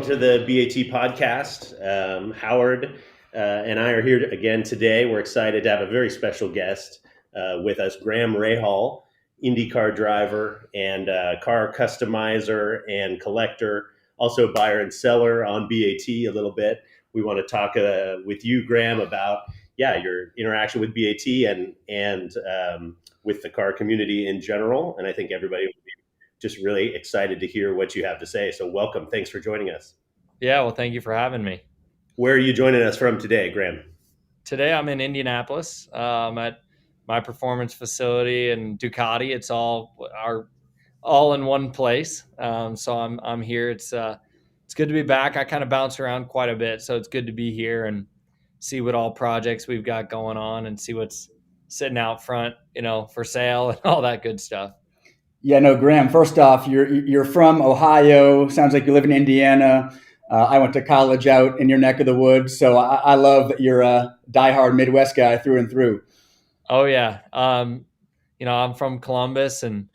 to the BAT podcast. Howard and I are here again today. We're excited to have a very special guest with us, Graham Rahal, IndyCar driver and car customizer and collector, also buyer and seller on BAT a little bit. We want to talk with you, Graham, about your interaction with BAT and with the car community in general. And I think everybody just really excited to hear what you have to say. So welcome. Thanks for joining us. Yeah, well, thank you for having me. Where are you joining us from today, Graham? Today I'm in Indianapolis at my performance facility and Ducati. It's all in one place. So I'm here. It's good to be back. I kind of bounce around quite a bit, so it's good to be here and see what all projects we've got going on and see what's sitting out front, for sale and all that good stuff. Yeah, no, Graham. First off, you're from Ohio. Sounds like you live in Indiana. I went to college out in your neck of the woods, so I love that you're a diehard Midwest guy through and through. Oh yeah. I'm from Columbus, and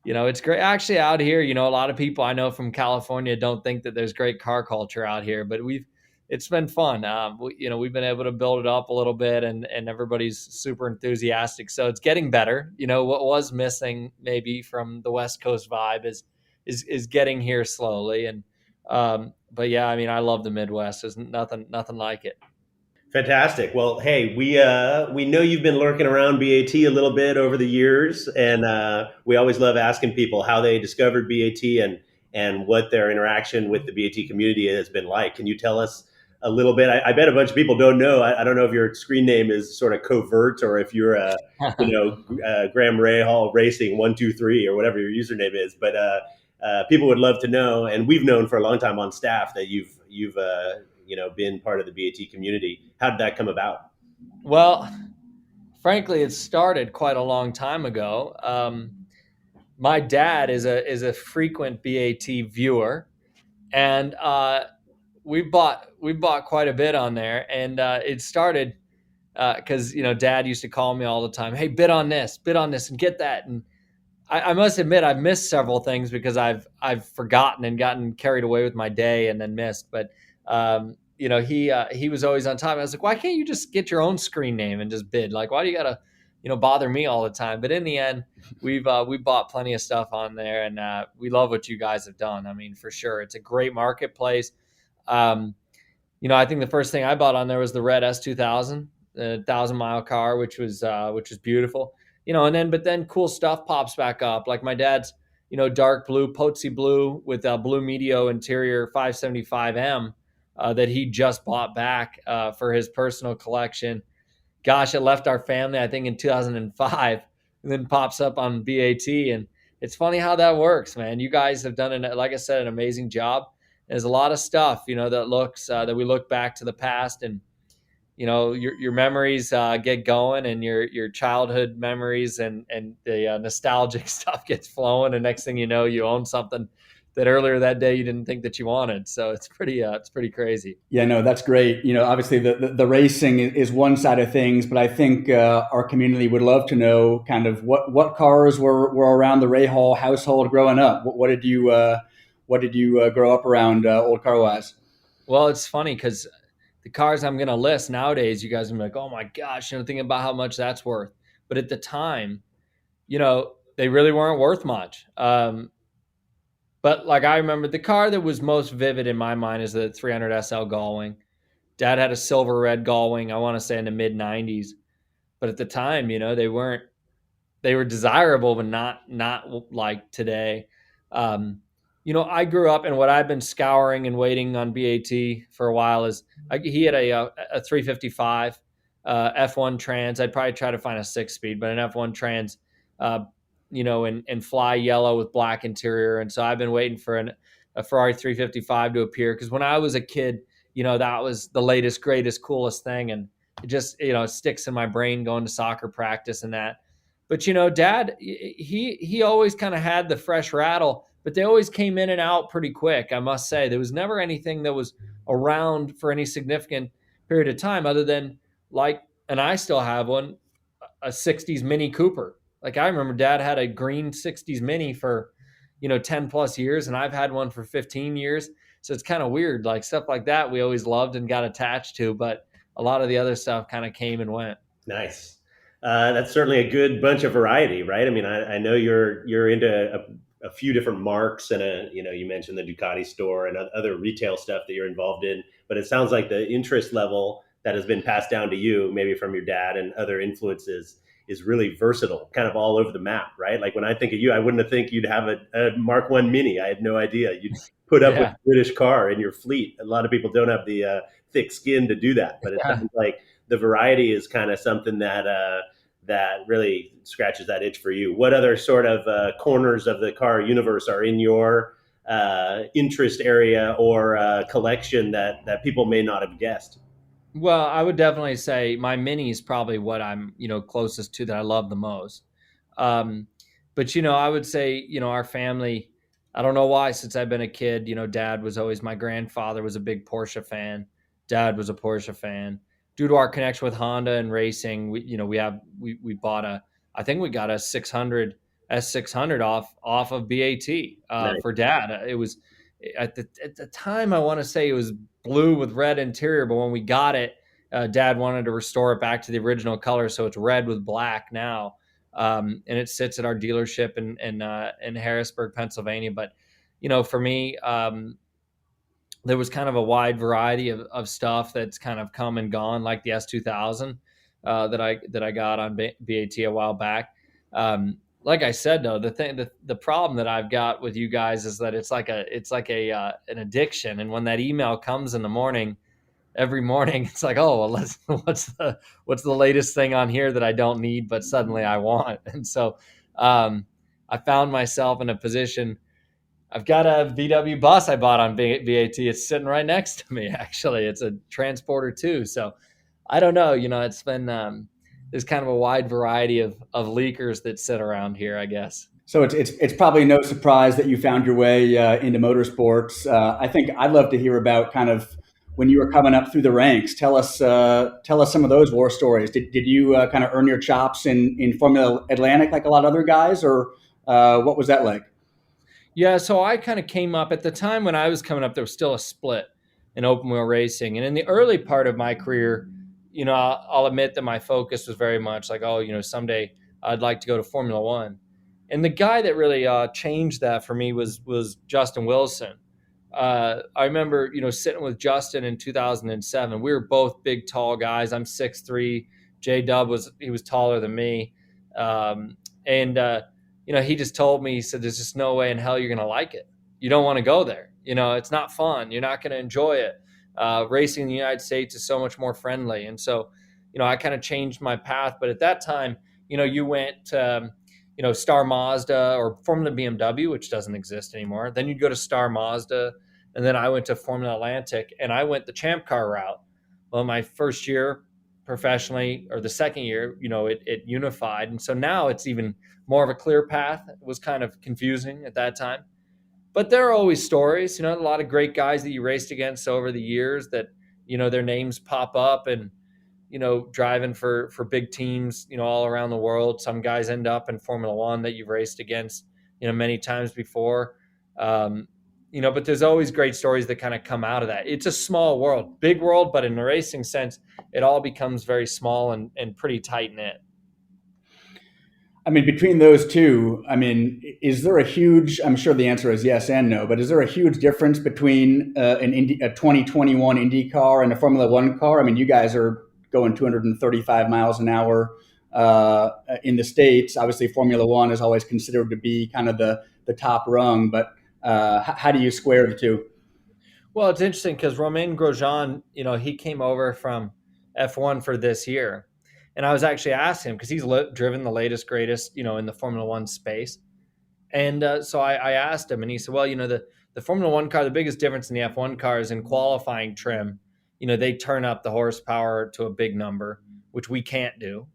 it's great actually out here. A lot of people I know from California don't think that there's great car culture out here, but it's been fun. We've been able to build it up a little bit, and everybody's super enthusiastic. So it's getting better. What was missing maybe from the West Coast vibe is getting here slowly. And but yeah, I mean, I love the Midwest. There's nothing like it. Fantastic. Well, hey, we know you've been lurking around BAT a little bit over the years, and we always love asking people how they discovered BAT and what their interaction with the BAT community has been like. Can you tell us a little bit? I bet a bunch of people don't know. I don't know if your screen name is sort of covert or if you're Graham Rahal Racing 123 or whatever your username is, but people would love to know. And we've known for a long time on staff that you've been part of the BAT community. How did that come about? Well, frankly, it started quite a long time ago. My dad is a frequent BAT viewer, and we bought quite a bit on there. And it started because Dad used to call me all the time. Hey, bid on this, and get that. And I must admit, I've missed several things because I've forgotten and gotten carried away with my day and then missed. But he was always on time. I was like, why can't you just get your own screen name and just bid? Like, why do you gotta bother me all the time? But in the end, we bought plenty of stuff on there, and we love what you guys have done. I mean, for sure, it's a great marketplace. I think the first thing I bought on there was the red S2000, the 1,000-mile car, which was beautiful. But then cool stuff pops back up, like my dad's, dark blue, Potsy blue with a blue Medio interior 575M that he just bought back for his personal collection. Gosh, it left our family, I think, in 2005, and then pops up on BAT. And it's funny how that works, man. You guys have done, like I said, an amazing job. There's a lot of stuff, that we look back to the past, and your memories get going, and your childhood memories and the nostalgic stuff gets flowing, and next thing you know, you own something that earlier that day you didn't think that you wanted. So it's pretty crazy. Yeah, no, that's great. Obviously the racing is one side of things, but I think our community would love to know kind of what cars were around the Rahal household growing up. What did you grow up around old car wise? Well, it's funny because the cars I'm going to list nowadays, you guys are going to be like, oh my gosh, thinking about how much that's worth. But at the time, they really weren't worth much. But like, I remember the car that was most vivid in my mind is the 300 SL Gullwing. Dad had a silver red Gullwing, I want to say in the mid 90s. But at the time, they were desirable, but not like today. I grew up, and what I've been scouring and waiting on BAT for a while is he had a 355 F1 Trans. I'd probably try to find a 6-speed, but an F1 Trans, in fly yellow with black interior. And so I've been waiting for a Ferrari 355 to appear, because when I was a kid, that was the latest, greatest, coolest thing, and it just it sticks in my brain going to soccer practice and that. But Dad, he always kind of had the fresh rattle, but they always came in and out pretty quick, I must say. There was never anything that was around for any significant period of time other than, like, and I still have one, a 60s Mini Cooper. Like, I remember Dad had a green 60s Mini for, 10 plus years, and I've had one for 15 years. So it's kind of weird. Like stuff like that, we always loved and got attached to, but a lot of the other stuff kind of came and went. Nice. That's certainly a good bunch of variety, right? I mean, I know you're into a few different marks, and you mentioned the Ducati store and other retail stuff that you're involved in. But it sounds like the interest level that has been passed down to you, maybe from your dad and other influences, is really versatile, kind of all over the map, right? Like when I think of you, I wouldn't have think you'd have a Mark One Mini. I had no idea you'd put up with Yeah. a British car in your fleet. A lot of people don't have the thick skin to do that, but it Yeah. sounds like the variety is kind of something that really scratches that itch for you. What other sort of corners of the car universe are in your interest area or collection that people may not have guessed? Well, I would definitely say my mini is probably what I'm, closest to that I love the most. Um, but I would say, our family, I don't know why, since I've been a kid, dad was always, my grandfather was a big Porsche fan. Dad was a Porsche fan. Due to our connection with Honda and racing, we bought I think we got a 600 S600 off of BAT Nice. for dad. It was at the time, I want to say it was blue with red interior, but when we got it, dad wanted to restore it back to the original color, so it's red with black now. And it sits at our dealership in Harrisburg, Pennsylvania. But for me, there was kind of a wide variety of stuff that's kind of come and gone, like the S2000 that I got on BAT a while back. Like I said, though, the problem that I've got with you guys is that it's like an addiction. And when that email comes in the morning, every morning, it's like, oh, well, what's the latest thing on here that I don't need, but suddenly I want. And so I found myself in a position. I've got a VW bus I bought on BAT. It's sitting right next to me. Actually, it's a Transporter too. So I don't know. It's been there's kind of a wide variety of leakers that sit around here, I guess. So it's probably no surprise that you found your way into motorsports. I think I'd love to hear about kind of when you were coming up through the ranks. Tell us some of those war stories. Did you kind of earn your chops in Formula Atlantic like a lot of other guys, or what was that like? Yeah, so I kind of came up at the time when I was coming up. There was still a split in open wheel racing, and in the early part of my career, I'll admit that my focus was very much like, oh, someday I'd like to go to Formula One. And the guy that really changed that for me was Justin Wilson. I remember, sitting with Justin in 2007. We were both big, tall guys. I'm 6'3". J Dub was taller than me, and he just told me, he said, "There's just no way in hell you're going to like it. You don't want to go there. It's not fun. You're not going to enjoy it. Racing in the United States is so much more friendly." And so, I kind of changed my path. But at that time, you went Star Mazda or Formula BMW, which doesn't exist anymore. Then you'd go to Star Mazda. And then I went to Formula Atlantic, and I went the Champ Car route. Well, my first year professionally, or the second year, it unified. And so now it's even more of a clear path. It was kind of confusing at that time. But there are always stories, a lot of great guys that you raced against over the years that, their names pop up and, driving for big teams, all around the world. Some guys end up in Formula One that you've raced against, many times before. But there's always great stories that kind of come out of that. It's a small world, big world, but in the racing sense, it all becomes very small and pretty tight knit. I mean, between those two, I mean, is there a huge? I'm sure the answer is yes and no, but is there a huge difference between a 2021 Indy car and a Formula One car? I mean, you guys are going 235 miles an hour in the States. Obviously, Formula One is always considered to be kind of the top rung, but how do you square the two? Well, it's interesting because Romain Grosjean, he came over from F1 for this year. And I was actually asking him because he's driven the latest, greatest, in the Formula One space. And so I asked him, and he said, well, the Formula One car, the biggest difference in the F1 car is in qualifying trim. They turn up the horsepower to a big number, which we can't do.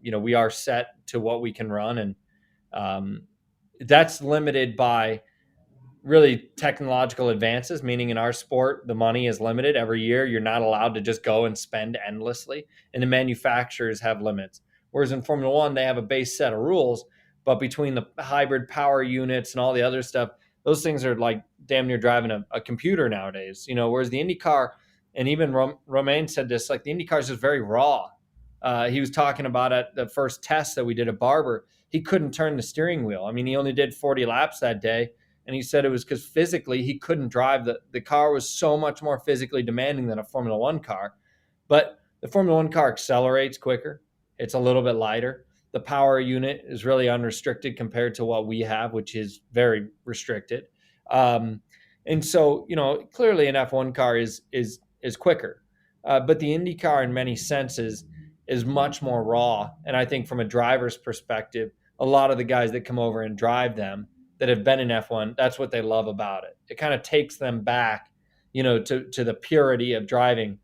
We are set to what we can run. And that's limited by really technological advances, meaning in our sport, the money is limited every year. You're not allowed to just go and spend endlessly, and the manufacturers have limits. Whereas in Formula One, they have a base set of rules, but between the hybrid power units and all the other stuff, those things are like damn near driving a computer nowadays. Whereas the IndyCar, and even Romain said this, like the IndyCar is just very raw. He was talking about at the first test that we did at Barber, he couldn't turn the steering wheel. I mean, he only did 40 laps that day. And he said it was because physically he couldn't drive. The car was so much more physically demanding than a Formula One car. But the Formula One car accelerates quicker. It's a little bit lighter. The power unit is really unrestricted compared to what we have, which is very restricted. And so, clearly an F1 car is quicker. But the Indy car in many senses is much more raw. And I think from a driver's perspective, a lot of the guys that come over and drive them that have been in F1, that's what they love about it. It kind of takes them back, to the purity of driving,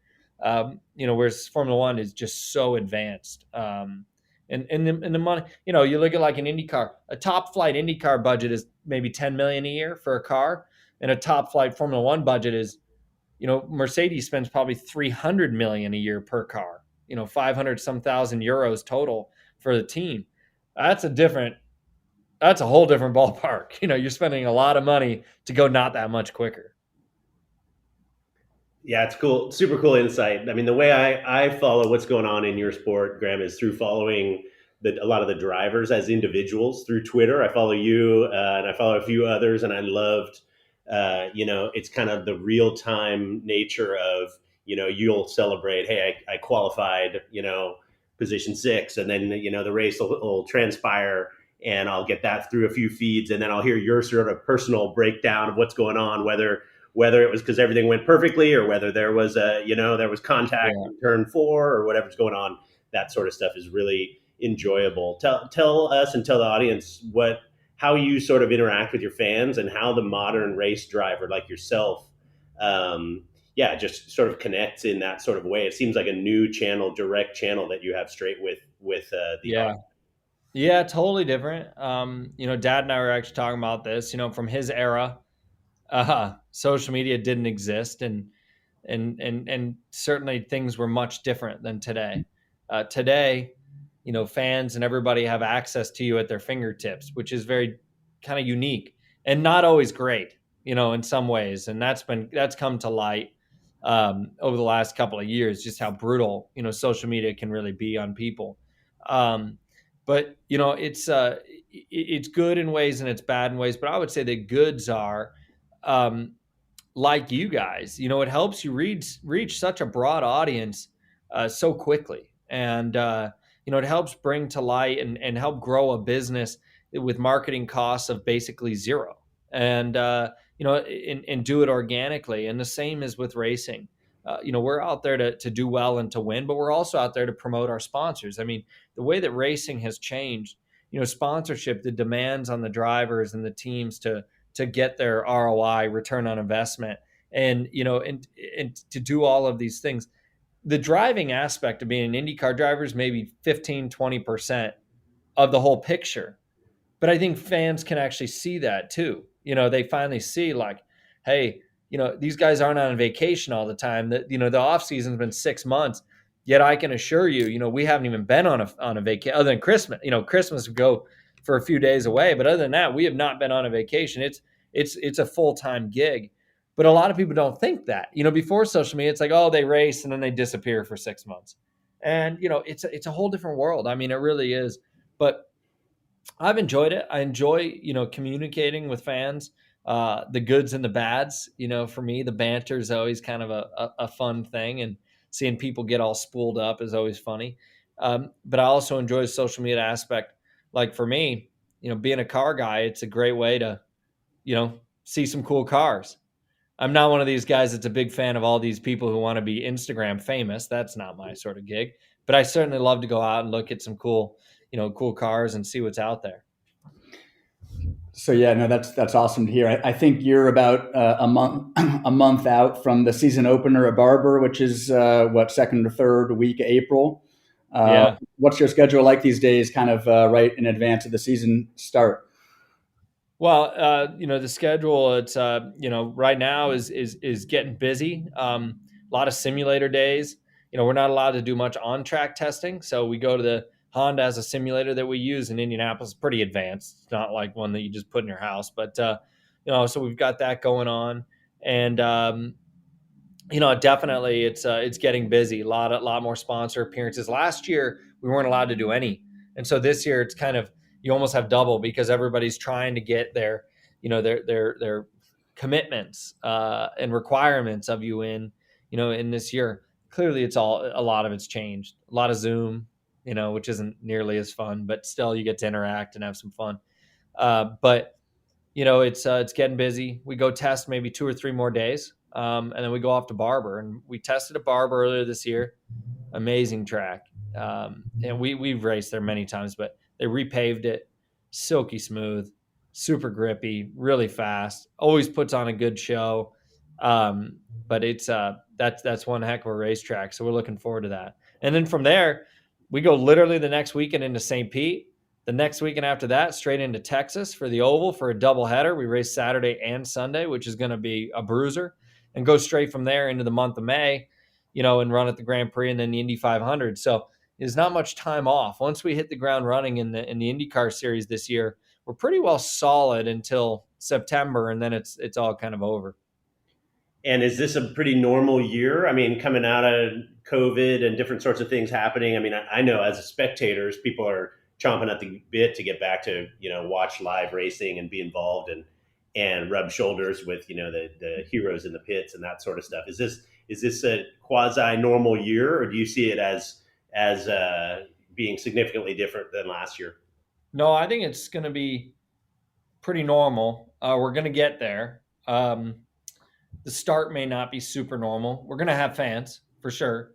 whereas Formula One is just so advanced. And the money, you look at like an IndyCar, a top flight IndyCar budget is maybe 10 million a year for a car. And a top flight Formula One budget is, Mercedes spends probably 300 million a year per car, 500 some thousand euros total for the team. That's a whole different ballpark. You're spending a lot of money to go not that much quicker. Yeah, it's cool. Super cool insight. I mean, the way I follow what's going on in your sport, Graham, is through following a lot of the drivers as individuals through Twitter. I follow you and I follow a few others, and I loved, it's kind of the real time nature of, you'll celebrate, hey, I qualified, position 6, and then, the race will transpire, and I'll get that through a few feeds, and then I'll hear your sort of personal breakdown of what's going on, whether it was because everything went perfectly or whether there was there was contact in turn 4 or whatever's going on. That sort of stuff is really enjoyable. Tell us and tell the audience how you sort of interact with your fans and how the modern race driver like yourself, just sort of connects in that sort of way. It seems like a new channel, direct channel that you have straight with the audience. Yeah, totally different. Dad and I were actually talking about this. From his era, social media didn't exist, and certainly things were much different than today. Today, fans and everybody have access to you at their fingertips, which is very kind of unique and not always great, in some ways. And that's come to light over the last couple of years, just how brutal, social media can really be on people. But it's good in ways and it's bad in ways. But I would say the goods are, like you guys, it helps you reach such a broad audience so quickly, and it helps bring to light and help grow a business with marketing costs of basically zero, and and do it organically. And the same is with racing. We're out there to do well and to win, but we're also out there to promote our sponsors. I mean, the way that racing has changed, sponsorship, the demands on the drivers and the teams to get their ROI, return on investment, and and to do all of these things. The driving aspect of being an IndyCar driver is maybe 15-20% of the whole picture. But I think fans can actually see that too. They finally see like, hey, these guys aren't on vacation all the time. That the off season's been 6 months. Yet I can assure you, we haven't even been on a vacation other than Christmas. Christmas would go for a few days away, but other than that, we have not been on a vacation. It's a full-time gig. But a lot of people don't think that. Before social media, it's like, oh, they race and then they disappear for 6 months. And it's a whole different world. I mean, it really is. But I've enjoyed it. I enjoy, communicating with fans, the goods and the bads. For me, the banter is always kind of a fun thing, and seeing people get all spooled up is always funny. But I also enjoy the social media aspect. Like for me, being a car guy, it's a great way to, see some cool cars. I'm not one of these guys that's a big fan of all these people who want to be Instagram famous. That's not my sort of gig. But I certainly love to go out and look at some cool cars and see what's out there. So yeah, no, that's awesome to hear. I think you're about a month out from the season opener at Barber, which is second or third week of April. What's your schedule like these days, kind of right in advance of the season start? Well, the schedule, it's, right now is getting busy. A lot of simulator days. We're not allowed to do much on-track testing. So we go to the Honda has a simulator that we use in Indianapolis, pretty advanced. It's not like one that you just put in your house, but, So we've got that going on, and definitely it's getting busy. A lot more sponsor appearances. Last year we weren't allowed to do any, and so this year it's kind of, you almost have double, because everybody's trying to get their commitments and requirements of you in this year. Clearly, a lot of it's changed. A lot of Zoom, which isn't nearly as fun, but still you get to interact and have some fun. But it's getting busy. We go test maybe 2 or 3 more days, and then we go off to Barber. And we tested at Barber earlier this year. Amazing track, and we've raced there many times, but they repaved it, silky smooth, super grippy, really fast. Always puts on a good show. But that's one heck of a racetrack. So we're looking forward to that. And then from there, we go literally the next weekend into St. Pete. The next weekend after that, straight into Texas for the Oval for a doubleheader. We race Saturday and Sunday, which is going to be a bruiser, and go straight from there into the month of May, and run at the Grand Prix and then the Indy 500. So there's not much time off. Once we hit the ground running in the IndyCar series this year, we're pretty well solid until September, and then it's all kind of over. And is this a pretty normal year? I mean, coming out of COVID and different sorts of things happening. I mean, I know as spectators, people are chomping at the bit to get back to, watch live racing and be involved and rub shoulders with, the heroes in the pits and that sort of stuff. Is this a quasi normal year, or do you see it as being significantly different than last year? No, I think it's going to be pretty normal. We're going to get there. The start may not be super normal. We're going to have fans for sure,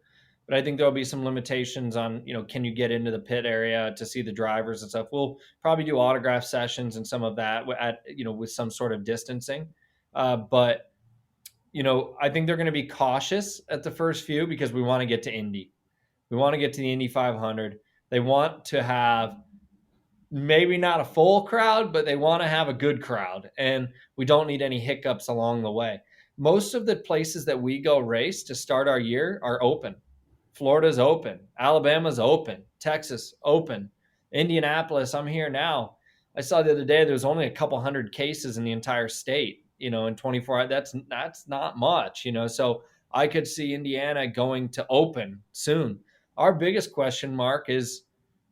but I think there'll be some limitations on, can you get into the pit area to see the drivers and stuff. We'll probably do autograph sessions and some of that with some sort of distancing. But I think they're going to be cautious at the first few, because we want to get to Indy. We want to get to the Indy 500. They want to have maybe not a full crowd, but they want to have a good crowd, and we don't need any hiccups along the way. Most of the places that we go race to start our year are open. Florida's open. Alabama's open. Texas open. Indianapolis, I'm here now. I saw the other day there was only a couple hundred cases in the entire state, in 24 hours. That's not much, so I could see Indiana going to open soon. Our biggest question mark is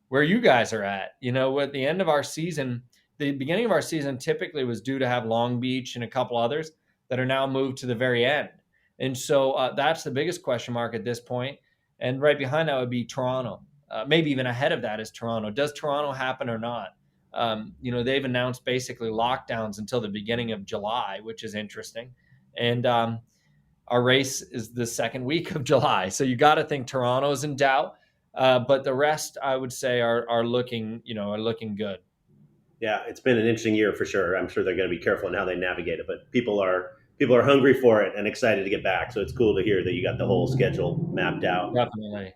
where you guys are at. At the end of our season, the beginning of our season typically was due to have Long Beach and a couple others that are now moved to the very end. And so that's the biggest question mark at this point. And right behind that would be Toronto. Maybe even ahead of that is Toronto. Does Toronto happen or not? They've announced basically lockdowns until the beginning of July, which is interesting. And our race is the second week of July. So you got to think Toronto's in doubt. But the rest, I would say, are looking good. Yeah, it's been an interesting year for sure. I'm sure they're going to be careful in how they navigate it, but people are hungry for it and excited to get back. So it's cool to hear that you got the whole schedule mapped out. Definitely.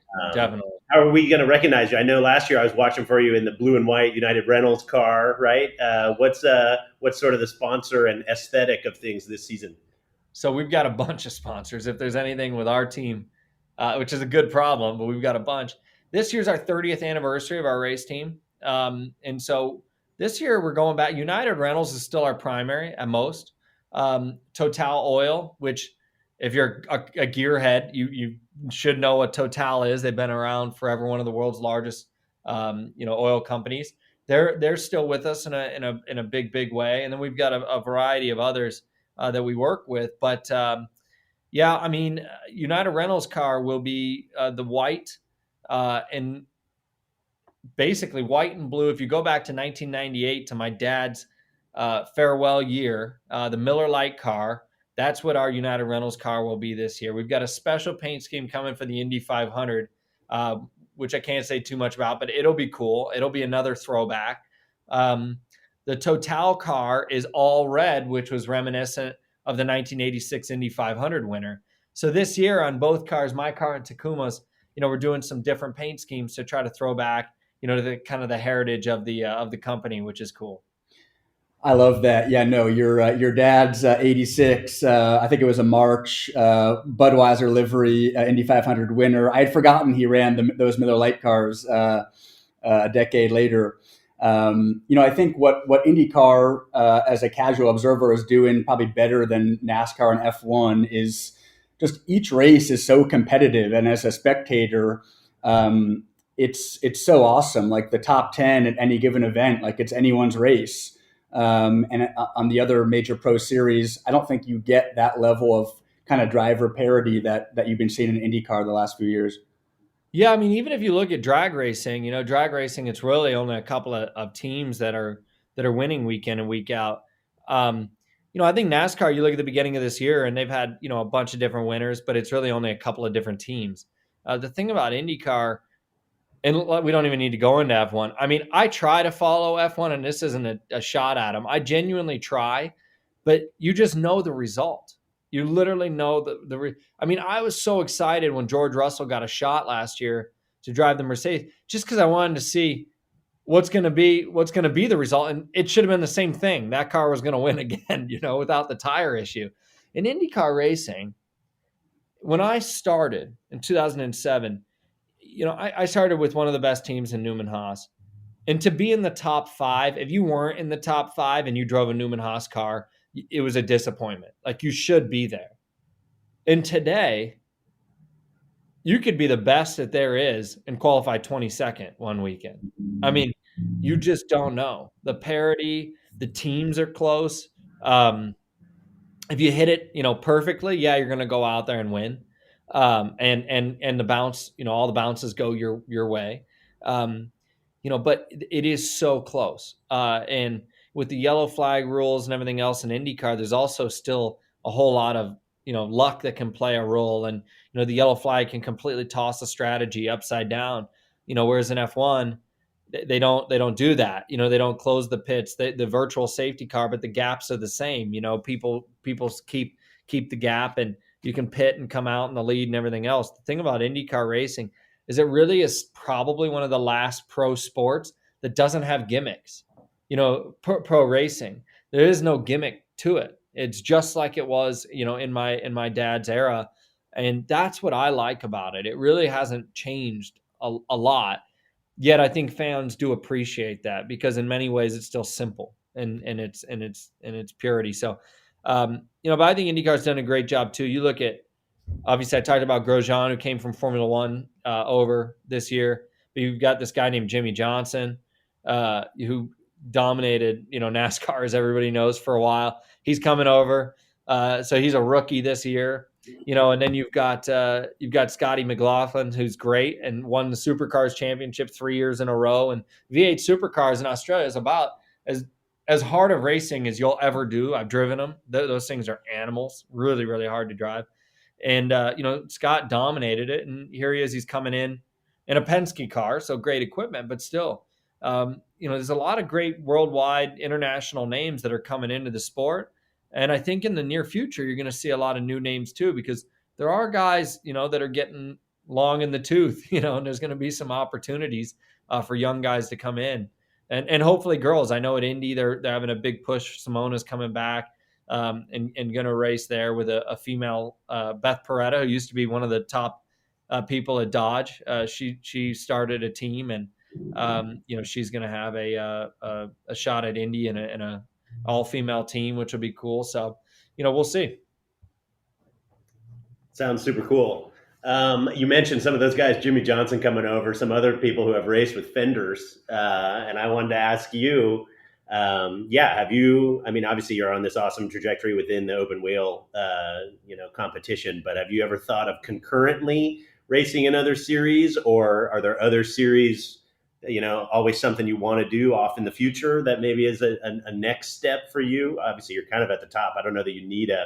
How are we going to recognize you? I know last year I was watching for you in the blue and white United Rentals car, right? What's sort of the sponsor and aesthetic of things this season? So we've got a bunch of sponsors. If there's anything with our team, which is a good problem, but we've got a bunch. This year's our 30th anniversary of our race team. And so this year we're going back. United Rentals is still our primary at most. Total Oil, which if you're a gearhead, you should know what Total is. They've been around forever, one of the world's largest oil companies. They're still with us in a big way. And then we've got a variety of others that we work with. But United Rentals car will be the white and basically white and blue. If you go back to 1998 to my dad's farewell year, the Miller Lite car, that's what our United Rentals car will be this year. We've got a special paint scheme coming for the Indy 500, which I can't say too much about, but it'll be cool. It'll be another throwback. The Total car is all red, which was reminiscent of the 1986 Indy 500 winner. So this year on both cars, my car and Takuma's, we're doing some different paint schemes to try to throw back, to the kind of the heritage of the company, which is cool. I love that. Yeah, no, your dad's 86. I think it was a March Budweiser livery Indy 500 winner. I had forgotten he ran those Miller Lite cars a decade later. I think what IndyCar as a casual observer is doing probably better than NASCAR and F1 is just each race is so competitive, and as a spectator, it's so awesome. Like the top 10 at any given event, like it's anyone's race. And on the other major pro series, I don't think you get that level of kind of driver parity that you've been seeing in IndyCar the last few years. Yeah, I mean, even if you look at drag racing, drag racing, it's really only a couple of teams that are winning week in and week out. Um, I think NASCAR, you look at the beginning of this year and they've had, a bunch of different winners, but it's really only a couple of different teams. The thing about IndyCar, and we don't even need to go into F1. I mean, I try to follow F1, and this isn't a shot at them. I genuinely try, but you just know the result. You literally know I mean, I was so excited when George Russell got a shot last year to drive the Mercedes, just because I wanted to see what's going to be the result, and it should have been the same thing. That car was going to win again, without the tire issue. In IndyCar racing, when I started in 2007, I started with one of the best teams in Newman Haas. And to be in the top five, if you weren't in the top five and you drove a Newman Haas car, it was a disappointment. Like, you should be there. And today, you could be the best that there is and qualify 22nd one weekend. I mean, you just don't know. The parity, the teams are close. If you hit it, perfectly, yeah, you're going to go out there and win. And the bounce, all the bounces go your way. But it is so close. And with the yellow flag rules and everything else in IndyCar, there's also still a whole lot of, luck that can play a role. And, the yellow flag can completely toss a strategy upside down, whereas in F1, they don't do that. They don't close the pits, the virtual safety car, but the gaps are the same. People keep the gap, and you can pit and come out in the lead and everything else. The thing about IndyCar racing is it really is probably one of the last pro sports that doesn't have gimmicks. Pro racing, there is no gimmick to it. It's just like it was, in my dad's era. And that's what I like about it. It really hasn't changed a lot. Yet I think fans do appreciate that, because in many ways it's still simple and its purity. So, but I think IndyCar's done a great job too. You look at, obviously I talked about Grosjean, who came from Formula One over this year, but you've got this guy named Jimmy Johnson, who dominated, NASCAR, as everybody knows, for a while. He's coming over. So he's a rookie this year. And then you've got Scotty McLaughlin, who's great and won the Supercars championship 3 years in a row. And V8 Supercars in Australia is about as hard of racing as you'll ever do. I've driven them; those things are animals, really, really hard to drive. And Scott dominated it, and here he is. He's coming in a Penske car, so great equipment, but still, there's a lot of great worldwide, international names that are coming into the sport. And I think in the near future, you're going to see a lot of new names too, because there are guys, that are getting long in the tooth, and there's going to be some opportunities for young guys to come in, and hopefully girls. I know at Indy, they're having a big push. Simona's coming back, and going to race there with a female, Beth Peretta, who used to be one of the top people at Dodge. She started a team, and she's going to have a shot at Indy in a all-female team, which will be cool. So, we'll see. Sounds super cool. You mentioned some of those guys, Jimmy Johnson coming over, some other people who have raced with fenders. And I wanted to ask you, have you, I mean, obviously you're on this awesome trajectory within the open wheel, competition, but have you ever thought of concurrently racing another series, or are there other series, always something you want to do off in the future that maybe is a next step for you? Obviously you're kind of at the top. I don't know that you need a,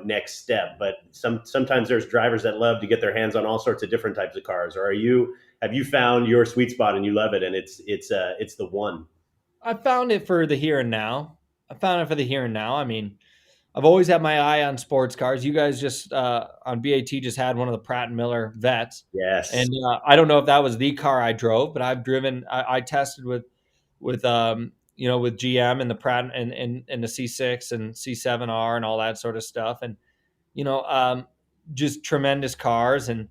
next step, but sometimes there's drivers that love to get their hands on all sorts of different types of cars. Or have you found your sweet spot and you love it, and it's the one? I found it for the here and now. I mean, I've always had my eye on sports cars. You guys just on BAT just had one of the Pratt and Miller Vets. Yes. And I don't know if that was the car I drove, but I've driven. I tested with with GM and the Pratt and the C6 and C7R and all that sort of stuff, and just tremendous cars. And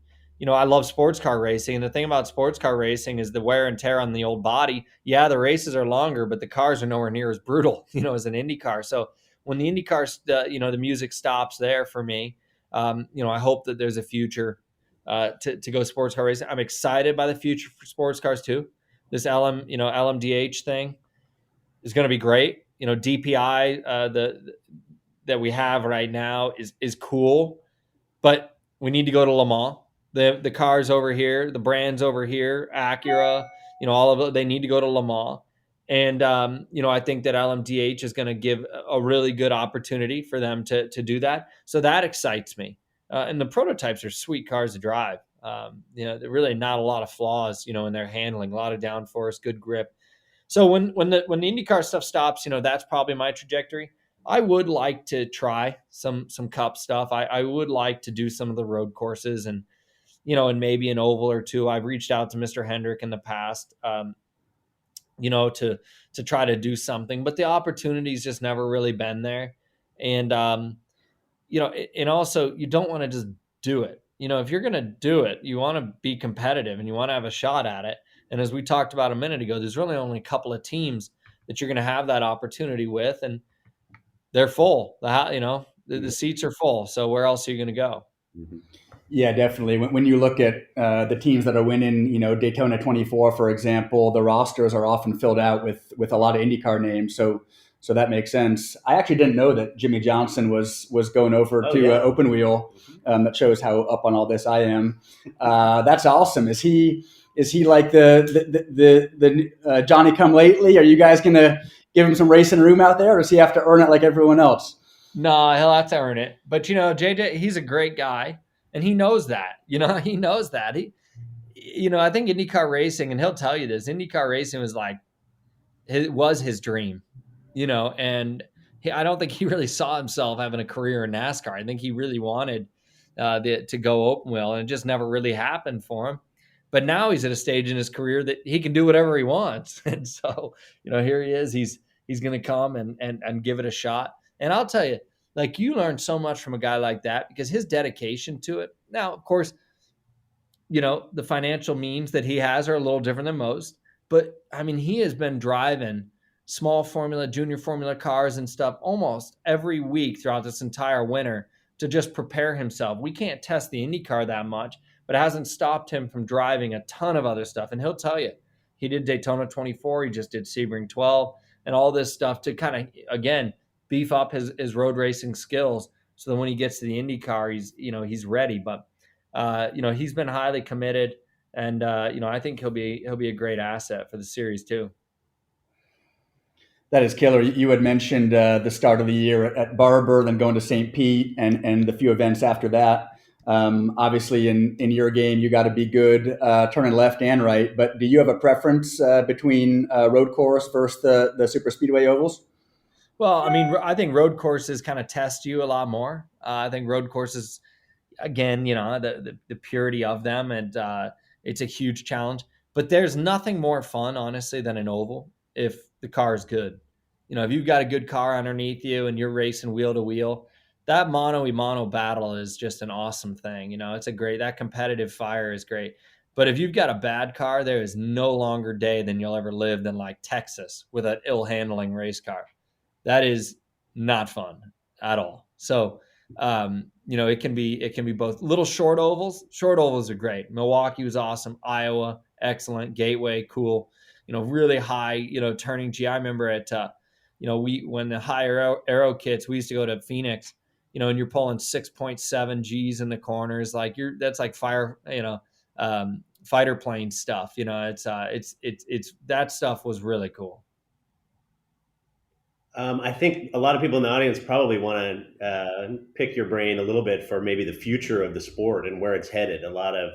I love sports car racing. And the thing about sports car racing is the wear and tear on the old body. Yeah, the races are longer, but the cars are nowhere near as brutal, as an Indy car. So when the Indy cars, the music stops there for me. I hope that there's a future to go sports car racing. I'm excited by the future for sports cars too. This LMDH thing is going to be great. DPI, that we have right now is cool, but we need to go to Le Mans. The cars over here, the brands over here, Acura, all of it, they need to go to Le Mans. And, I think that LMDH is going to give a really good opportunity for them to do that. So that excites me. And the prototypes are sweet cars to drive. They're really not a lot of flaws, in their handling, a lot of downforce, good grip. So when the IndyCar stuff stops, that's probably my trajectory. I would like to try some cup stuff. I would like to do some of the road courses and maybe an oval or two. I've reached out to Mr. Hendrick in the past, to try to do something, but the opportunity's just never really been there. And and also you don't want to just do it. If you're going to do it, you want to be competitive and you want to have a shot at it. And as we talked about a minute ago, there's really only a couple of teams that you're going to have that opportunity with, and they're full. The seats are full. So where else are you going to go? Mm-hmm. Yeah, definitely. When you look at the teams that are winning, Daytona 24, for example, the rosters are often filled out with a lot of IndyCar names. So that makes sense. I actually didn't know that Jimmy Johnson was going over to Open Wheel. That shows how up on all this I am. That's awesome. Is he like the Johnny Come Lately? Are you guys going to give him some racing room out there, or does he have to earn it like everyone else? No, he'll have to earn it. But JJ, he's a great guy, and he knows that. He knows that. I think IndyCar racing, and he'll tell you this, IndyCar racing was his dream. And I don't think he really saw himself having a career in NASCAR. I think he really wanted to go open wheel, and it just never really happened for him. But now he's at a stage in his career that he can do whatever he wants. And so, here he is. He's going to come and give it a shot. And I'll tell you, you learn so much from a guy like that because his dedication to it. Now, of course, the financial means that he has are a little different than most. But, I mean, he has been driving small formula, junior formula cars and stuff almost every week throughout this entire winter to just prepare himself. We can't test the IndyCar that much, but it hasn't stopped him from driving a ton of other stuff. And he'll tell you, he did Daytona 24, he just did Sebring 12, and all this stuff to kind of, again, beef up his road racing skills so that when he gets to the IndyCar, he's ready. But, he's been highly committed, and, I think he'll be a great asset for the series too. That is killer. You had mentioned the start of the year at Barber, then going to St. Pete and the few events after that. Obviously, in your game, you got to be good turning left and right. But do you have a preference between road course versus the super speedway ovals? Well, I mean, I think road courses kind of test you a lot more. I think road courses, again, the purity of them, and it's a huge challenge. But there's nothing more fun, honestly, than an oval if the car is good. If you've got a good car underneath you and you're racing wheel to wheel, that mono battle is just an awesome thing. That competitive fire is great. But if you've got a bad car, there is no longer day than you'll ever live than like Texas with an ill handling race car. That is not fun at all. So, it can be both. Little short ovals. Short ovals are great. Milwaukee was awesome. Iowa, excellent. Gateway, cool. Really high, turning G. I remember at, when the high aero kits, we used to go to Phoenix, and you're pulling 6.7 G's in the corners. That's like fighter plane stuff. It's that stuff was really cool. I think a lot of people in the audience probably want to pick your brain a little bit for maybe the future of the sport and where it's headed. A lot of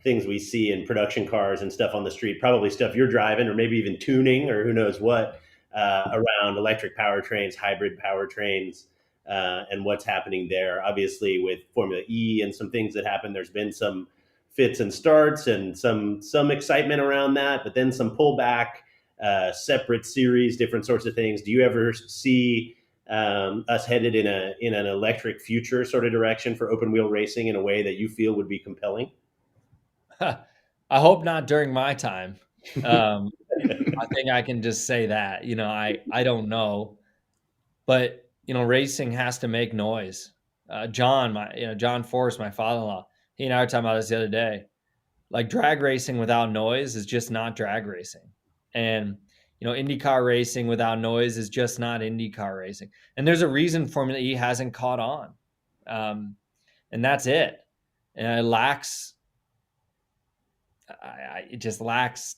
things we see in production cars and stuff on the street, probably stuff you're driving or maybe even tuning or who knows what, around electric powertrains, hybrid powertrains, and what's happening there. Obviously with Formula E and some things that happen, there's been some fits and starts and some excitement around that, but then some pullback, separate series, different sorts of things. Do you ever see us headed in an electric future sort of direction for open wheel racing in a way that you feel would be compelling? I hope not during my time. Um, I think I can just say that. I don't know, but racing has to make noise. John Forrest, my father-in-law, he and I were talking about this the other day. Like drag racing without noise is just not drag racing, and IndyCar racing without noise is just not IndyCar racing. And there's a reason Formula E hasn't caught on, and that's it. And it lacks. It just lacks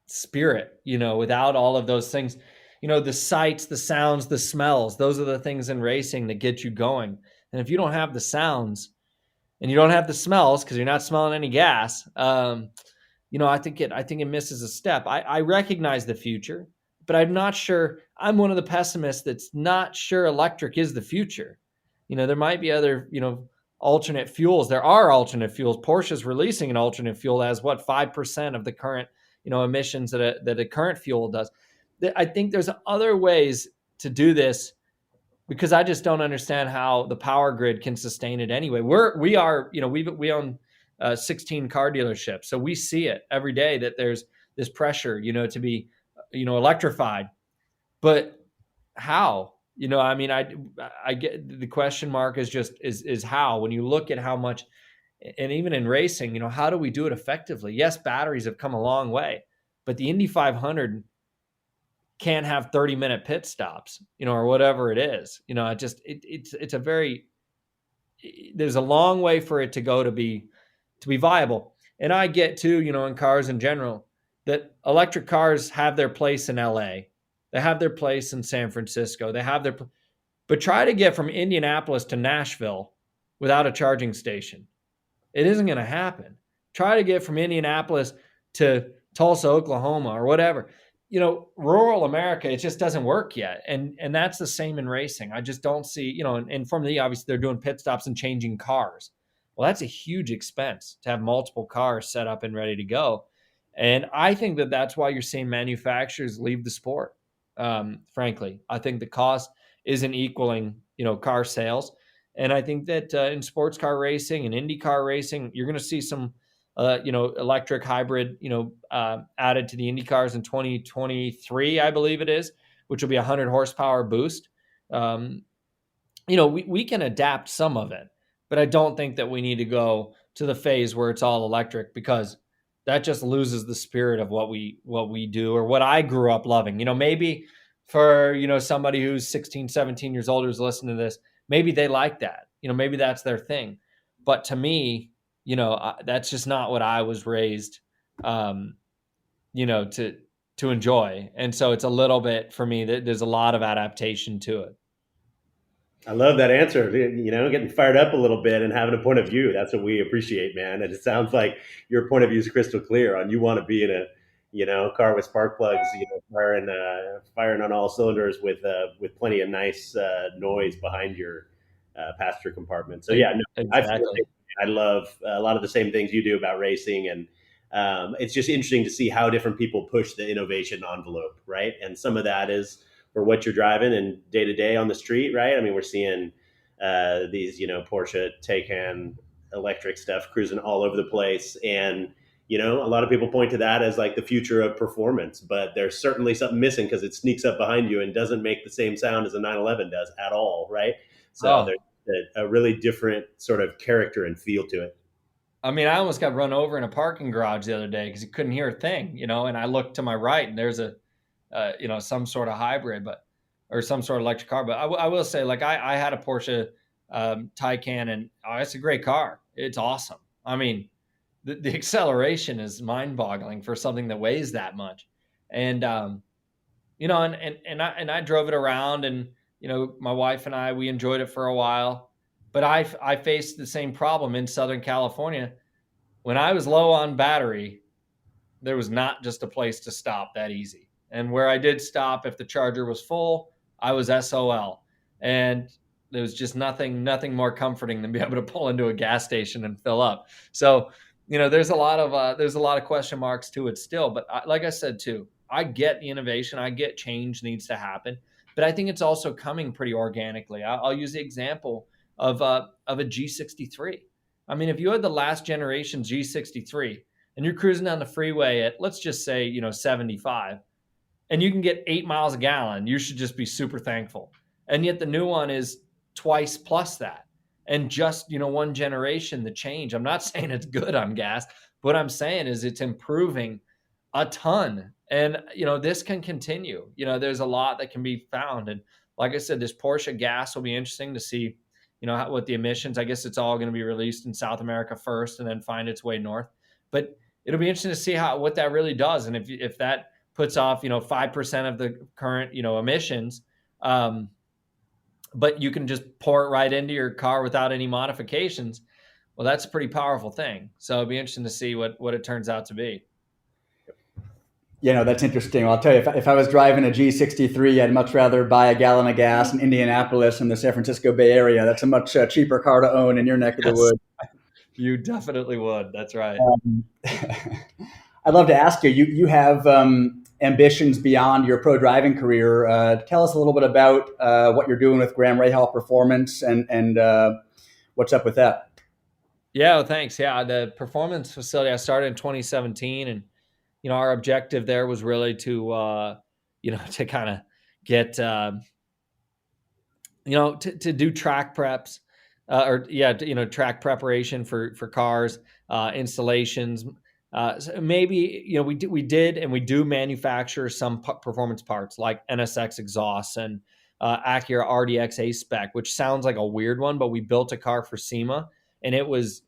spirit, without all of those things, the sights, the sounds, the smells, those are the things in racing that get you going. And if you don't have the sounds and you don't have the smells because you're not smelling any gas, I think it misses a step. I recognize the future, but I'm not sure. I'm one of the pessimists that's not sure electric is the future. There might be other, alternate fuels. There are alternate fuels. Porsche's releasing an alternate fuel as 5% of the current, emissions that a current fuel does. I think there's other ways to do this because I just don't understand how the power grid can sustain it anyway. We own 16 car dealerships, so we see it every day that there's this pressure, to be, electrified. But how? I get the question mark is how. When you look at how much, and even in racing, how do we do it effectively? Yes, batteries have come a long way, but the Indy 500 can't have 30-minute pit stops, or whatever it is. It's a very, there's a long way for it to go to be viable. And I get too, in cars in general, that electric cars have their place in LA. They have their place in San Francisco. But try to get from Indianapolis to Nashville without a charging station. It isn't going to happen. Try to get from Indianapolis to Tulsa, Oklahoma, or whatever. Rural America, it just doesn't work yet. And that's the same in racing. I just don't see, and Formula E, obviously, they're doing pit stops and changing cars. Well, that's a huge expense to have multiple cars set up and ready to go. And I think that that's why you're seeing manufacturers leave the sport. Frankly, I think the cost isn't equaling, car sales. And I think that in sports car racing and IndyCar racing, you're going to see some, electric hybrid, added to the Indy cars in 2023, I believe it is, which will be a 100 horsepower boost. We can adapt some of it, but I don't think that we need to go to the phase where it's all electric because that just loses the spirit of what we do or what I grew up loving. Maybe for, somebody who's 16, 17 years old who's listening to this, maybe they like that. Maybe that's their thing. But to me, that's just not what I was raised, to enjoy. And so it's a little bit for me that there's a lot of adaptation to it. I love that answer. Getting fired up a little bit and having a point of view. That's what we appreciate, man. And it sounds like your point of view is crystal clear on you want to be in a, car with spark plugs, firing on all cylinders with plenty of nice noise behind your passenger compartment. So yeah, no, Exactly. I love a lot of the same things you do about racing, and it's just interesting to see how different people push the innovation envelope, right? And some of that is for what you're driving and day to day on the street, right? I mean, we're seeing these, Porsche Taycan electric stuff cruising all over the place, and a lot of people point to that as like the future of performance, but there's certainly something missing because it sneaks up behind you and doesn't make the same sound as a 911 does at all, right? So Oh, there's a really different sort of character and feel to it. I mean, I almost got run over in a parking garage the other day because you couldn't hear a thing, and I looked to my right and there's some sort of hybrid, or some sort of electric car. But I will say, like, I had a Porsche Taycan, and it's a great car. It's awesome. I mean, the acceleration is mind boggling for something that weighs that much. And, I drove it around, and, my wife and we enjoyed it for a while, but I faced the same problem in Southern California. When I was low on battery, there was not just a place to stop that easy. And where I did stop, if the charger was full, I was SOL. And there was just nothing more comforting than be able to pull into a gas station and fill up. So, there's a lot of question marks to it still. But like I said too, I get the innovation, I get change needs to happen, but I think it's also coming pretty organically. I'll use the example of a G63. I mean, if you had the last generation G63 and you're cruising down the freeway at, let's just say, 75, and you can get 8 miles a gallon, you should just be super thankful. And yet the new one is twice plus that. And just, one generation, the change. I'm not saying it's good on gas. What I'm saying is it's improving a ton. And, this can continue. There's a lot that can be found. And like I said, this Porsche gas will be interesting to see, what the emissions, I guess it's all going to be released in South America first and then find its way north. But it'll be interesting to see what that really does. And if that puts off, 5% of the current, emissions, but you can just pour it right into your car without any modifications. Well, that's a pretty powerful thing. So it'll be interesting to see what it turns out to be. That's interesting. Well, I'll tell you, if I was driving a G63, I'd much rather buy a gallon of gas in Indianapolis in the San Francisco Bay Area. That's a much cheaper car to own in your neck of the woods. You definitely would. That's right. I'd love to ask you, you have ambitions beyond your pro driving career. Tell us a little bit about what you're doing with Graham Rahal Performance and what's up with that. Yeah, well, thanks. Yeah, the performance facility, I started in 2017, and our objective there was really to to kind of get to do track preps, track preparation for cars, installations. So maybe we did and we do manufacture some performance parts like NSX exhausts and Acura RDX A spec, which sounds like a weird one, but we built a car for SEMA and it was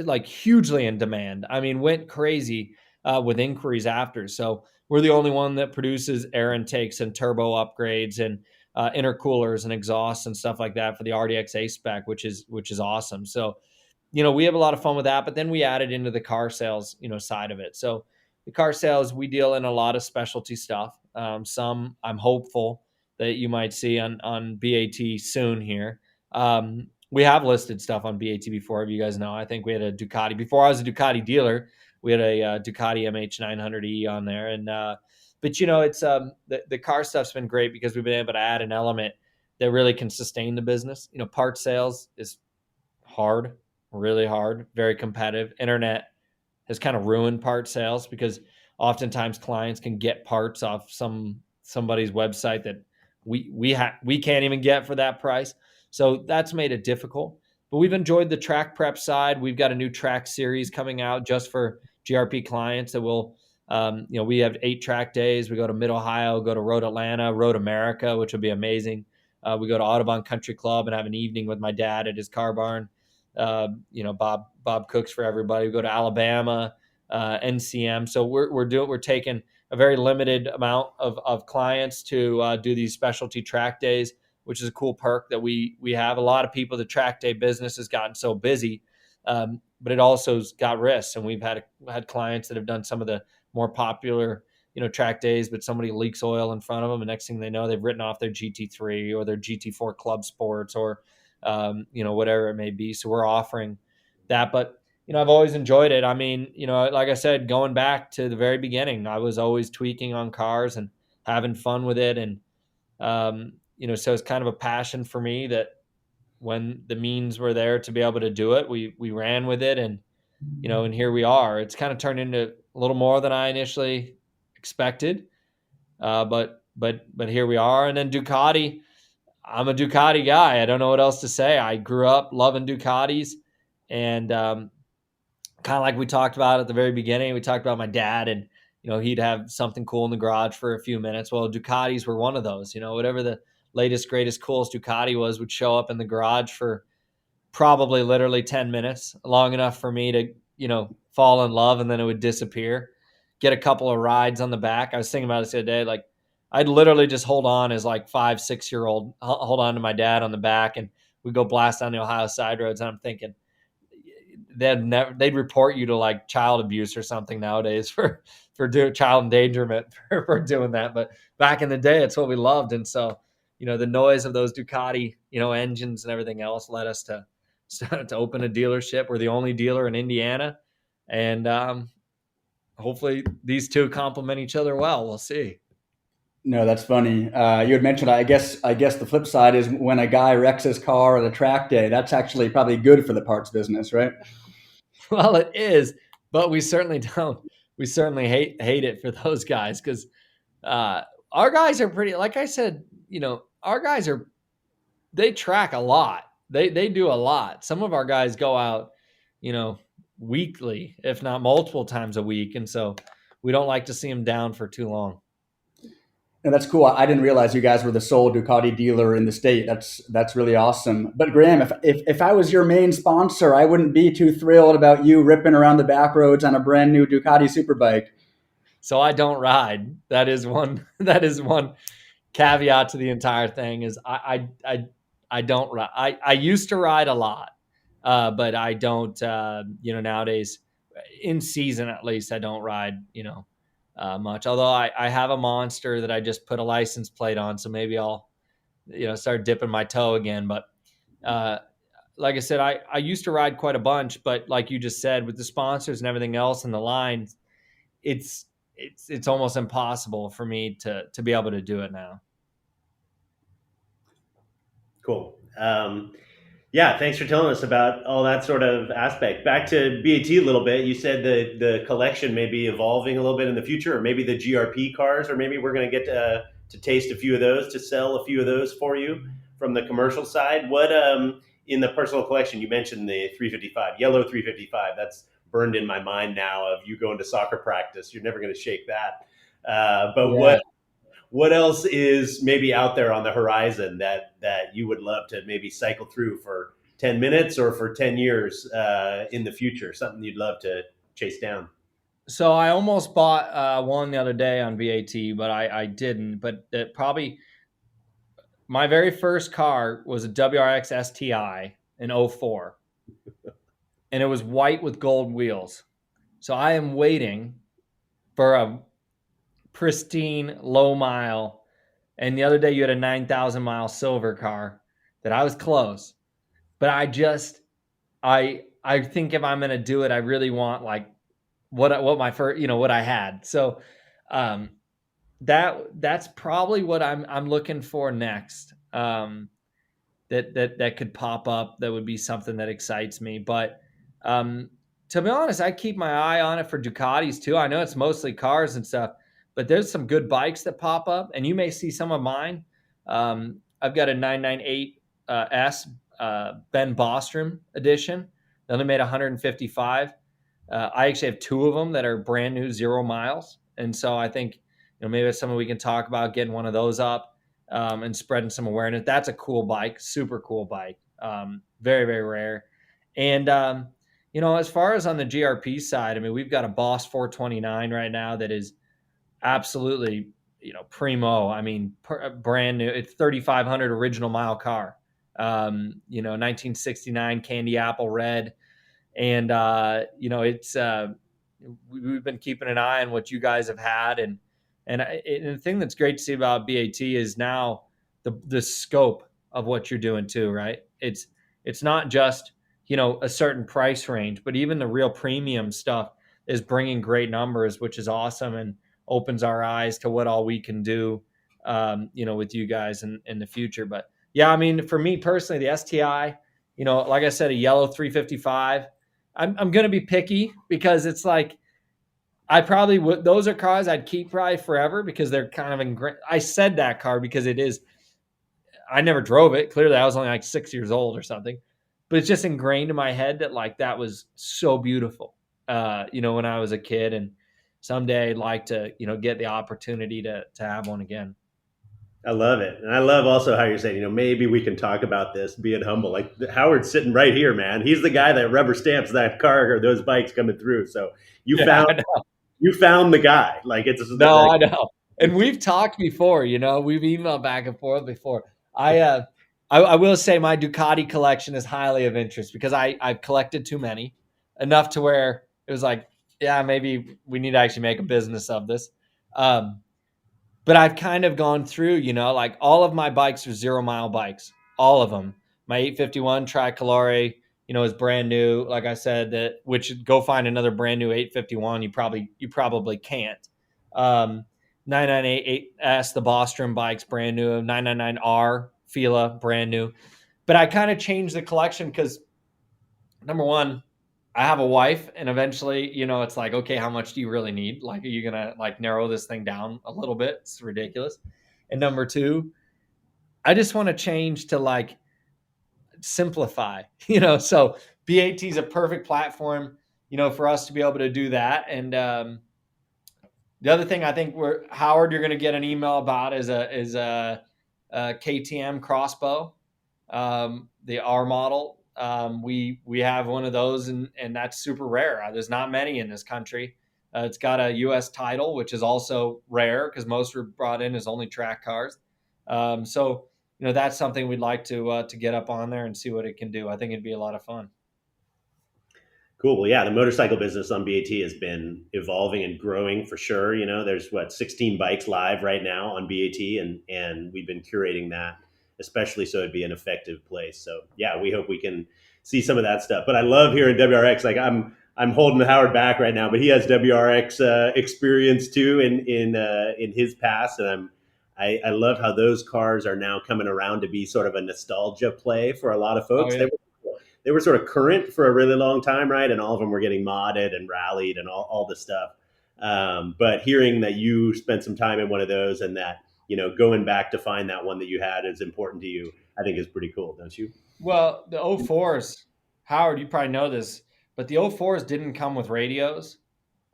like hugely in demand. I mean, went crazy with inquiries after. So we're the only one that produces air intakes and turbo upgrades and intercoolers and exhausts and stuff like that for the RDX A spec, which is awesome. So we have a lot of fun with that, but then we added into the car sales, side of it. So the car sales, we deal in a lot of specialty stuff. Some I'm hopeful that you might see on BAT soon here. We have listed stuff on BAT before, if you guys know. I think we had a Ducati. Before I was a Ducati dealer, we had a Ducati MH900E on there. And but it's the car stuff's been great because we've been able to add an element that really can sustain the business. Part sales is hard. Really hard, very competitive. Internet has kind of ruined part sales because oftentimes clients can get parts off somebody's website that we can't even get for that price. So that's made it difficult. But we've enjoyed the track prep side. We've got a new track series coming out just for GRP clients that will, we have 8 track days. We go to Mid Ohio, go to Road Atlanta, Road America, which will be amazing. We go to Audubon Country Club and have an evening with my dad at his car barn. Bob cooks for everybody. We go to Alabama, NCM. So we're taking a very limited amount of clients to do these specialty track days, which is a cool perk that we have. A lot of people, the track day business has gotten so busy, but it also's got risks. And we've had clients that have done some of the more popular, track days, but somebody leaks oil in front of them. And next thing they know, they've written off their GT3 or their GT4 Club Sports or whatever it may be. So we're offering that, but I've always enjoyed it. I mean, like I said, going back to the very beginning, I was always tweaking on cars and having fun with it. And, so it's kind of a passion for me that when the means were there to be able to do it, we ran with it. And, and here we are. It's kind of turned into a little more than I initially expected. But here we are. And then Ducati, I'm a Ducati guy. I don't know what else to say. I grew up loving Ducatis, and kind of like we talked about at the very beginning, we talked about my dad, and he'd have something cool in the garage for a few minutes. Well, Ducatis were one of those. Whatever the latest, greatest, coolest Ducati was would show up in the garage for probably literally 10 minutes, long enough for me to fall in love, and then it would disappear. Get a couple of rides on the back. I was thinking about this the other day, like, I'd literally just hold on as like 5-6-year-old, hold on to my dad on the back, and we'd go blast down the Ohio side roads. And I'm thinking they'd report you to like child abuse or something nowadays for doing child endangerment for doing that. But back in the day, it's what we loved. And so, the noise of those Ducati, engines and everything else led us to open a dealership. We're the only dealer in Indiana. And hopefully these two complement each other well. We'll see. No, that's funny. You had mentioned, I guess the flip side is when a guy wrecks his car at a track day. That's actually probably good for the parts business, right? Well, it is, but we certainly don't. We certainly hate it for those guys because uh, our guys are pretty. Like I said, our guys are they track a lot. They do a lot. Some of our guys go out, you know, weekly, if not multiple times a week, and so we don't like to see them down for too long. And that's cool. I didn't realize you guys were the sole Ducati dealer in the state. That's really awesome. But Graham, if I was your main sponsor, I wouldn't be too thrilled about you ripping around the back roads on a brand new Ducati Superbike. So I don't ride. That is one. That is one caveat to the entire thing. Is I don't ride. I used to ride a lot, but I don't. Nowadays, in season at least, I don't ride. Much. Although I have a monster that I just put a license plate on, so maybe I'll start dipping my toe again. But uh, like I said, I used to ride quite a bunch, but like you just said, with the sponsors and everything else and the lines, it's it's almost impossible for me to be able to do it now. Cool. Yeah, thanks for telling us about all that sort of aspect. Back to BAT a little bit. You said the collection may be evolving a little bit in the future, or maybe the GRP cars, or maybe we're going to get to taste a few of those, to sell a few of those for you from the commercial side. What in the personal collection, you mentioned the 355, yellow 355. That's burned in my mind now of you going to soccer practice. You're never going to shake that. But Yeah. what else is maybe out there on the horizon that you would love to maybe cycle through for 10 minutes or for 10 years in the future, something you'd love to chase down? So I almost bought one the other day on VAT, but I didn't. But probably my very first car was a WRX STI in '04, and it was white with gold wheels. So I am waiting for a pristine low mile. And the other day you had a 9,000 mile silver car that I was close, but I think if I'm gonna do it, I really want like what my first what I had. So um, that's probably what I'm looking for next. That could pop up. That would be something that excites me. But um, to be honest, I keep my eye on it for Ducatis too. I know it's mostly cars and stuff, but there's some good bikes that pop up, and you may see some of mine. I've got a 998 S Ben Bostrom edition. They only made 155. I actually have two of them that are brand new, 0 miles, and so I think maybe that's something we can talk about, getting one of those up and spreading some awareness. That's a cool bike, super cool bike, very very rare. And as far as on the GRP side, I mean, we've got a Boss 429 right now that is absolutely primo. I mean, brand new. It's 3,500 original mile car. 1969 candy apple red, and it's we've been keeping an eye on what you guys have had, and the thing that's great to see about BAT is now the scope of what you're doing too, right? It's not just a certain price range, but even the real premium stuff is bringing great numbers, which is awesome and opens our eyes to what all we can do, with you guys in the future. But yeah, I mean, for me personally, the STI, like I said, a yellow 355. I'm going to be picky because it's like I probably would. Those are cars I'd keep probably forever because they're kind of ingrained. I said that car because it is. I never drove it. Clearly, I was only like 6 years old or something, but it's just ingrained in my head that like that was so beautiful. When I was a kid, and someday I'd like to get the opportunity to have one again. I love it. And I love also how you're saying, maybe we can talk about this, being humble. Like Howard's sitting right here, man. He's the guy that rubber stamps that car or those bikes coming through. So you Yeah, found I know. you found the guy. Like it's No, like, I know. And we've talked before, we've emailed back and forth before. I will say my Ducati collection is highly of interest because I've collected too many, enough to where it was like, yeah, maybe we need to actually make a business of this. Um, but I've kind of gone through, like all of my bikes are 0 mile bikes, all of them. My 851 Tricolore, is brand new. Like I said, that which go find another brand new 851. You probably can't. Um, 998S, the Bostrom bikes, brand new. 999R, Fila, brand new. But I kind of changed the collection because, number one, I have a wife, and eventually, it's like, okay, how much do you really need? Like, are you gonna like narrow this thing down a little bit? It's ridiculous. And number two, I just want to change to like simplify, So BAT is a perfect platform, for us to be able to do that. And the other thing I think Howard, you're going to get an email about is a KTM crossbow, the R model. We have one of those, and that's super rare. There's not many in this country. It's got a U.S. title, which is also rare because most were brought in as only track cars. So that's something we'd like to get up on there and see what it can do. I think it'd be a lot of fun. Cool. Well, yeah, the motorcycle business on BAT has been evolving and growing for sure. There's 16 bikes live right now on BAT, and we've been curating that, especially so it'd be an effective place. So yeah, we hope we can see some of that stuff. But I love hearing WRX. Like I'm holding Howard back right now, but he has WRX experience too in his past, and I love how those cars are now coming around to be sort of a nostalgia play for a lot of folks. Oh, yeah. They were sort of current for a really long time, right? And all of them were getting modded and rallied and all the stuff. But hearing that you spent some time in one of those, and that, going back to find that one that you had is important to you, I think is pretty cool, don't you? Well, the 04s, Howard, you probably know this, but the 04s didn't come with radios.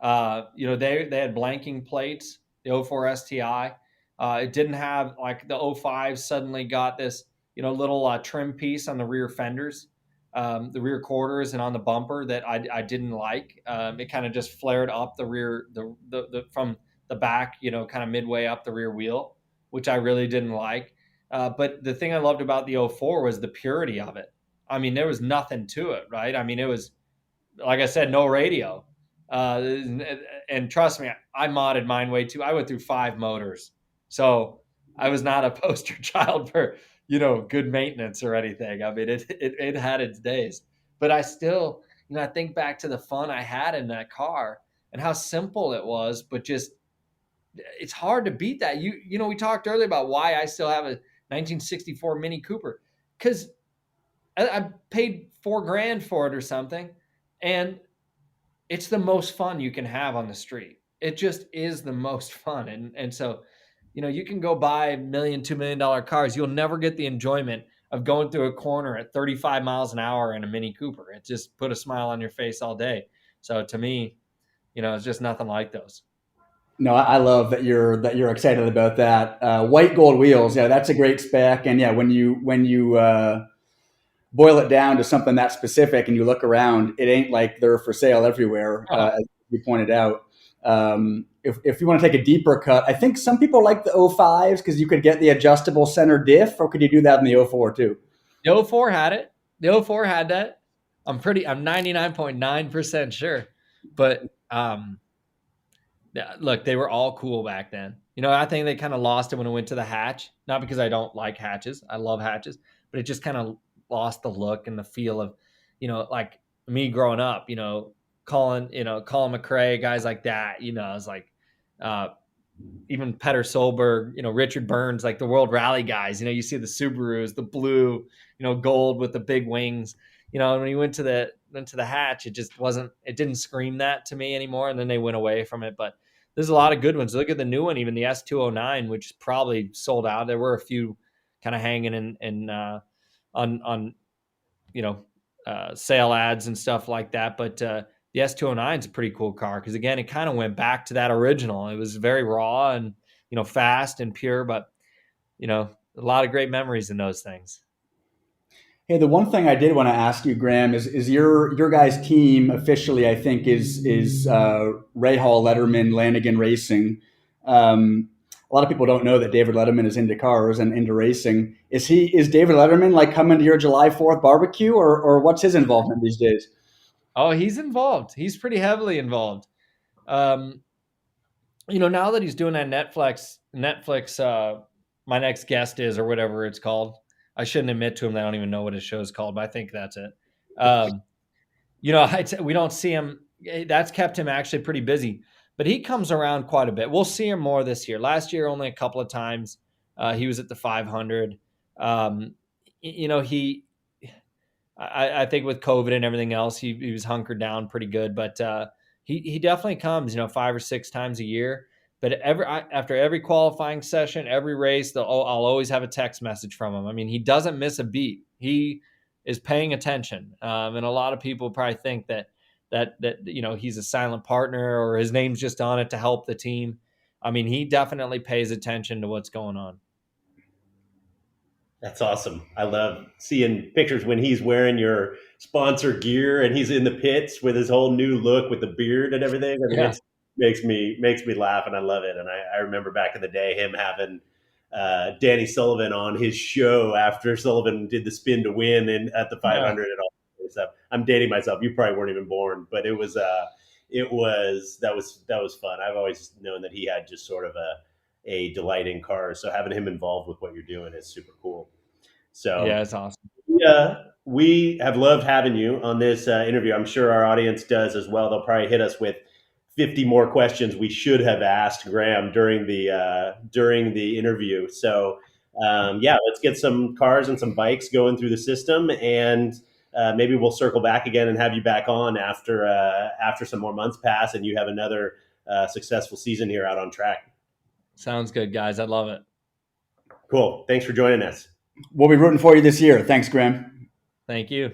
They had blanking plates, the 04 STI. It didn't have, like, the 05 suddenly got this, little trim piece on the rear fenders, the rear quarters, and on the bumper that I didn't like. It kind of just flared up the rear, the from the back, kind of midway up the rear wheel, which I really didn't like. But the thing I loved about the 04 was the purity of it. I mean, there was nothing to it, right? I mean, it was, like I said, no radio. And trust me, I modded mine way too. I went through 5 motors. So I was not a poster child for, good maintenance or anything. I mean, it had its days. But I still, I think back to the fun I had in that car and how simple it was, but just, it's hard to beat that. We talked earlier about why I still have a 1964 Mini Cooper, because I paid $4,000 for it or something, and it's the most fun you can have on the street. It just is the most fun, and so, you can go buy $1 million, $2 million cars. You'll never get the enjoyment of going through a corner at 35 miles an hour in a Mini Cooper. It just put a smile on your face all day. So to me, it's just nothing like those. No, I love that you're excited about that. White gold wheels, yeah, that's a great spec. And yeah, when you boil it down to something that specific, and you look around, it ain't like they're for sale everywhere, as you pointed out. If you want to take a deeper cut, I think some people like the 05s because you could get the adjustable center diff, or could you do that in the 04 too? The 04 had it. The 04 had that. I'm 99.9% sure. But look, they were all cool back then. I think they kind of lost it when it went to the hatch. Not because I don't like hatches. I love hatches. But it just kind of lost the look and the feel of, like me growing up, Colin McRae, guys like that. I was like, even Petter Solberg, Richard Burns, like the World Rally guys. You see the Subarus, the blue, gold with the big wings. When you went to the hatch, it just wasn't. It didn't scream that to me anymore. And then they went away from it. But there's a lot of good ones. Look at the new one, even the S209, which is probably sold out. There were a few kind of hanging in on sale ads and stuff like that. But the S209 is a pretty cool car because, again, it kind of went back to that original. It was very raw and, fast and pure, but, a lot of great memories in those things. Hey, the one thing I did want to ask you, Graham, is your guys' team officially, I think, is Rahal, Letterman, Lanigan Racing. A lot of people don't know that David Letterman is into cars and into racing. Is David Letterman like coming to your July 4th barbecue, or what's his involvement these days? Oh, he's involved. He's pretty heavily involved. Now that he's doing that Netflix, My Next Guest Is, or whatever it's called. I shouldn't admit to him that I don't even know what his show's called, but I think that's it. We don't see him. That's kept him actually pretty busy. but he comes around quite a bit. We'll see him more this year. Last year, only a couple of times. He was at the 500. You know, I think with COVID and everything else, he was hunkered down pretty good, but he definitely comes, 5 or 6 times a year. But after every qualifying session, every race, I'll always have a text message from him. I mean, he doesn't miss a beat. He is paying attention, and a lot of people probably think that he's a silent partner or his name's just on it to help the team. I mean, he definitely pays attention to what's going on. That's awesome. I love seeing pictures when he's wearing your sponsor gear and he's in the pits with his whole new look with the beard and everything. I mean, Yeah, it's makes me laugh, and I love it. And I remember back in the day him having Danny Sullivan on his show after Sullivan did the spin to win and at the yeah. 500 and all that stuff. I'm dating myself. You probably weren't even born, but that was fun. I've always known that he had just sort of a delight in cars. So having him involved with what you're doing is super cool. Yeah, So it's awesome. we have loved having you on this interview. I'm sure our audience does as well. They'll probably hit us with 50 more questions we should have asked Graham during the interview. So yeah, let's get some cars and some bikes going through the system, and maybe we'll circle back again and have you back on after some more months pass, and you have another successful season here out on track. Sounds good, guys. I love it. Cool. Thanks for joining us. We'll be rooting for you this year. Thanks, Graham. Thank you.